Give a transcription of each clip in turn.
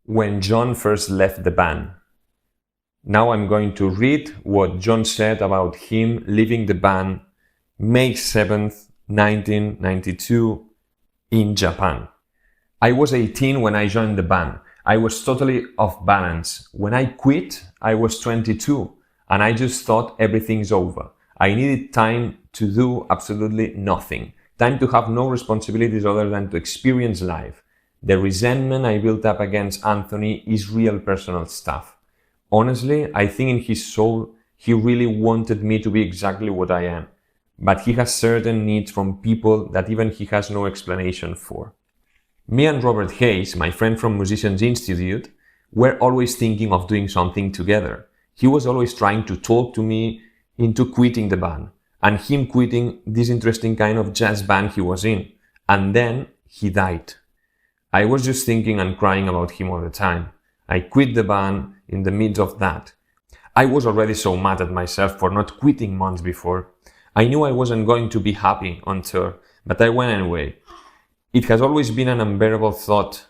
when John first left the band. Now I'm going to read what John said about him leaving the band May 7th, 1992 in Japan. I was 18 when I joined the band. I was totally off balance. When I quit, I was 22 and I just thought everything's over. I needed time to do absolutely nothing. Time to have no responsibilities other than to experience life. The resentment I built up against Anthony is real personal stuff. Honestly, I think in his soul, he really wanted me to be exactly what I am. But he has certain needs from people that even he has no explanation for. Me and Robert Hayes, my friend from Musicians Institute, were always thinking of doing something together. He was always trying to talk to me into quitting the band, and him quitting this interesting kind of jazz band he was in. And then he died. I was just thinking and crying about him all the time. I quit the band in the midst of that. I was already so mad at myself for not quitting months before. I knew I wasn't going to be happy on tour, but I went anyway. It has always been an unbearable thought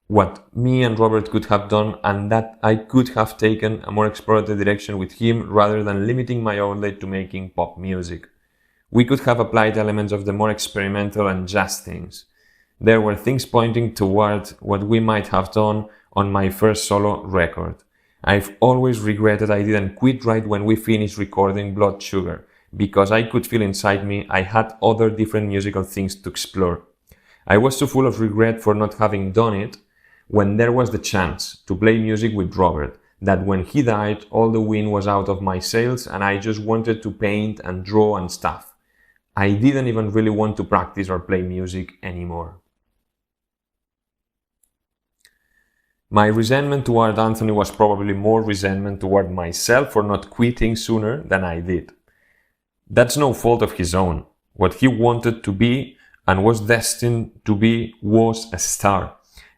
what me and Robert could have done, and that I could have taken a more exploratory direction with him rather than limiting my outlet to making pop music. We could have applied elements of the more experimental and jazz things. There were things pointing toward what we might have done on my first solo record. I've always regretted I didn't quit right when we finished recording Blood Sugar, because I could feel inside me I had other different musical things to explore. I was so full of regret for not having done it when there was the chance to play music with Robert, that when he died, all the wind was out of my sails and I just wanted to paint and draw and stuff. I didn't even really want to practice or play music anymore. My resentment toward Anthony was probably more resentment toward myself for not quitting sooner than I did. That's no fault of his own. What he wanted to be and was destined to be was a star.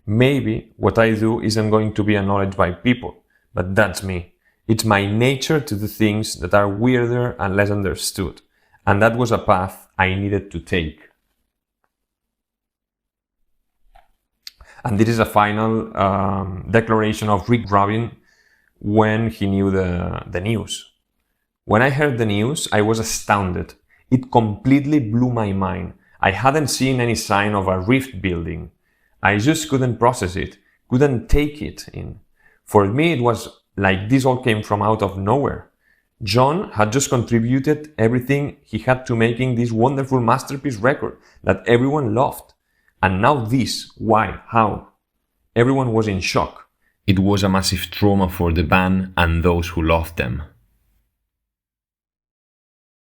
Maybe what I do isn't going to be acknowledged by people, but that's me. It's my nature to do things that are weirder and less understood, and that was a path I needed to take. And this is a final declaration of Rick Rubin when he knew the news. When I heard the news, I was astounded. It completely blew my mind. I hadn't seen any sign of a rift building. I just couldn't process it, couldn't take it in. For me, it was like this all came from out of nowhere. John had just contributed everything he had to making this wonderful masterpiece record that everyone loved. And now this, why, how? Everyone was in shock. It was a massive trauma for the band and those who loved them.